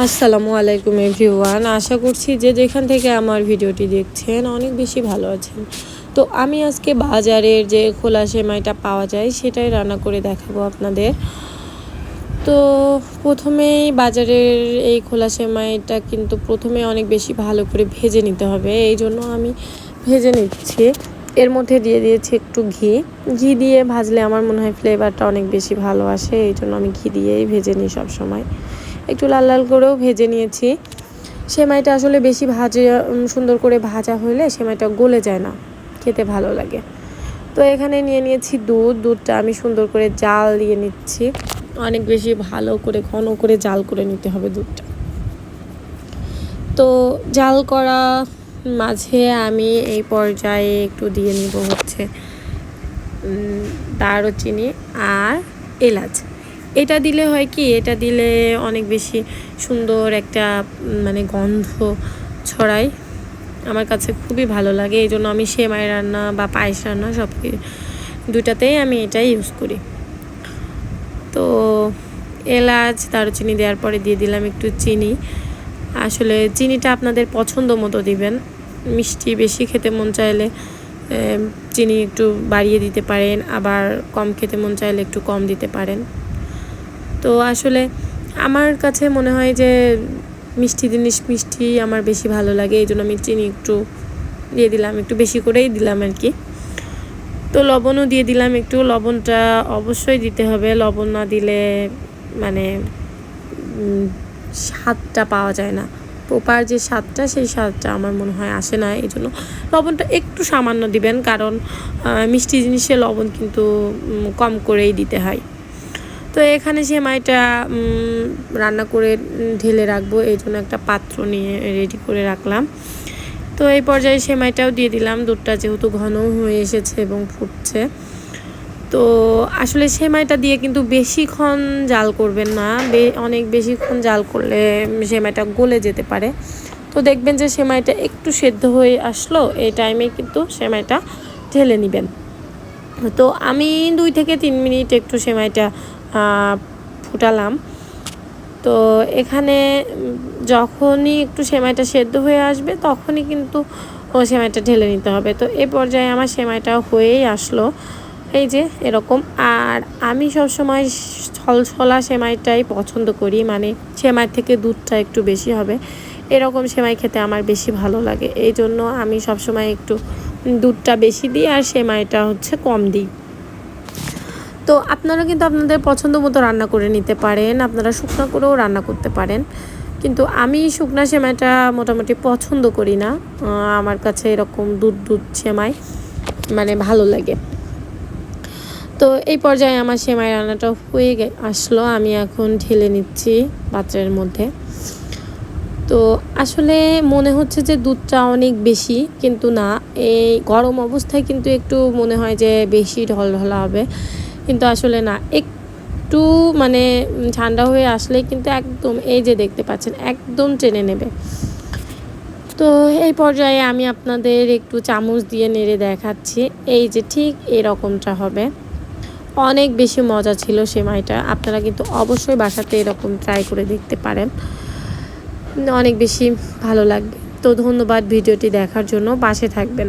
আসসালামু আলাইকুম এভরিওয়ান। আশা করছি যে যেখান থেকে আমার ভিডিওটি দেখছেন অনেক বেশি ভালো আছেন। তো আমি আজকে বাজারের যে খোলা সেমাইটা পাওয়া যায় সেটাই রান্না করে দেখাবো আপনাদের। তো প্রথমেই বাজারের এই খোলা সেমাইটা কিন্তু প্রথমে অনেক বেশি ভালো করে ভেজে নিতে হবে, এই জন্য আমি ভেজে নিচ্ছি। এর মধ্যে দিয়ে দিয়েছি একটু ঘি দিয়ে ভাজলে আমার মনে হয় ফ্লেভারটা অনেক বেশি ভালো আসে, এই জন্য আমি ঘি দিয়েই ভেজে নিই সবসময়। একটু লাল লাল করেও ভেজে নিয়েছি। সেমাইটা আসলে বেশি সুন্দর করে ভাজা হলে সেমাইটা গলে যায় না, খেতে ভালো লাগে। তো এখানে নিয়ে নিয়েছি দুধটা আমি সুন্দর করে জাল দিয়ে নিচ্ছি। অনেক বেশি ভালো করে ঘন করে জাল করে নিতে হবে দুধটা। তো জাল করা মাঝে আমি এই পর্যায়ে একটু দিয়ে নিব হচ্ছে দারুচিনি আর এলাচ। এটা দিলে হয় কি, এটা দিলে অনেক বেশি সুন্দর একটা গন্ধ ছড়ায়, আমার কাছে খুবই ভালো লাগে। এই জন্য আমি সেমাই রান্না বা পায়েস রান্না সব দুটাতেই আমি এটাই ইউজ করি। তো এলাচ দারুচিনি দেওয়ার পরে দিয়ে দিলাম একটু চিনি। আসলে চিনিটা আপনাদের পছন্দ মতো দিবেন। মিষ্টি বেশি খেতে মন চাইলে চিনি একটু বাড়িয়ে দিতে পারেন, আবার কম খেতে মন চাইলে একটু কম দিতে পারেন। তো আসলে আমার কাছে মনে হয় যে মিষ্টি আমার বেশি ভালো লাগে, এই জন্য আমি চিনি একটু দিয়ে দিলাম, একটু বেশি করেই দিলাম আর কি। তো লবণও দিয়ে দিলাম একটু। লবণটা অবশ্যই দিতে হবে, লবণ না দিলে স্বাদটা পাওয়া যায় না। প্রপার যে স্বাদটা, সেই স্বাদটা আমার মনে হয় আসে না। এই জন্য লবণটা একটু সামান্য দিবেন, কারণ মিষ্টি জিনিসে লবণ কিন্তু কম করেই দিতে হয়। তো এখানে সেমাইটা রান্না করে ঢেলে রাখবো, এই জন্য একটা পাত্র নিয়ে রেডি করে রাখলাম। তো এই পর্যায়ে সেমাইটাও দিয়ে দিলাম। দুধটা যেহেতু ঘন হয়ে এসেছে এবং ফুটছে, তো আসলে সেমাইটা দিয়ে কিন্তু বেশিক্ষণ জাল করবেন না। অনেক বেশিক্ষণ জাল করলে সেমাইটা গলে যেতে পারে। তো দেখবেন যে সেমাইটা একটু সেদ্ধ হয়ে আসলো, এই টাইমে কিন্তু সেমাইটা ঢেলে নেবেন। তো আমি 2 থেকে 3 মিনিট একটু সেমাইটা ফুটালাম। তো এখানে যখনই একটু সেমাইটা সেদ্ধ হয়ে আসবে তখনই কিন্তু সেমাইটা ঢেলে নিতে হবে। তো এই পর্যায়ে আমার সেমাইটা হয়েই আসলো, এই যে এরকম। আর আমি সবসময় ছলছলা সেমাইটাই পছন্দ করি, সেমাই থেকে দুধটা একটু বেশি হবে, এরকম সেমাই খেতে আমার বেশি ভালো লাগে। এই জন্য আমি সবসময় একটু দুধটা বেশি দিই আর সেমাইটা হচ্ছে কম দিই। তো আপনারা কিন্তু আপনাদের পছন্দ মতো রান্না করে নিতে পারেন, আপনারা শুকনো করেও রান্না করতে পারেন, কিন্তু আমি শুকনা সেমাইটা মোটামুটি পছন্দ করি না। আমার কাছে এরকম দুধ সেমাই ভালো লাগে। তো এই পর্যায়ে আমার সেমাই রান্নাটা হয়ে আসলো, আমি এখন ঢেলে নিচ্ছি পাত্রের মধ্যে। তো আসলে মনে হচ্ছে যে দুধটা অনেক বেশি, কিন্তু না, এই গরম অবস্থায় কিন্তু একটু মনে হয় যে বেশি ঢলঢলা হবে, কিন্তু আসলে না, একটু ঠান্ডা হয়ে আসলেই কিন্তু একদম, এই যে দেখতে পাচ্ছেন, একদম টেনে নেবে। তো এই পর্যায়ে আমি আপনাদের একটু চামচ দিয়ে নেড়ে দেখাচ্ছি, এই যে ঠিক এরকমটা হবে। অনেক বেশি মজা ছিল সেমাইটা, আপনারা কিন্তু অবশ্যই বাসাতে এরকম ট্রাই করে দেখতে পারেন, অনেক বেশি ভালো লাগবে। তো ধন্যবাদ ভিডিওটি দেখার জন্য, পাশে থাকবেন।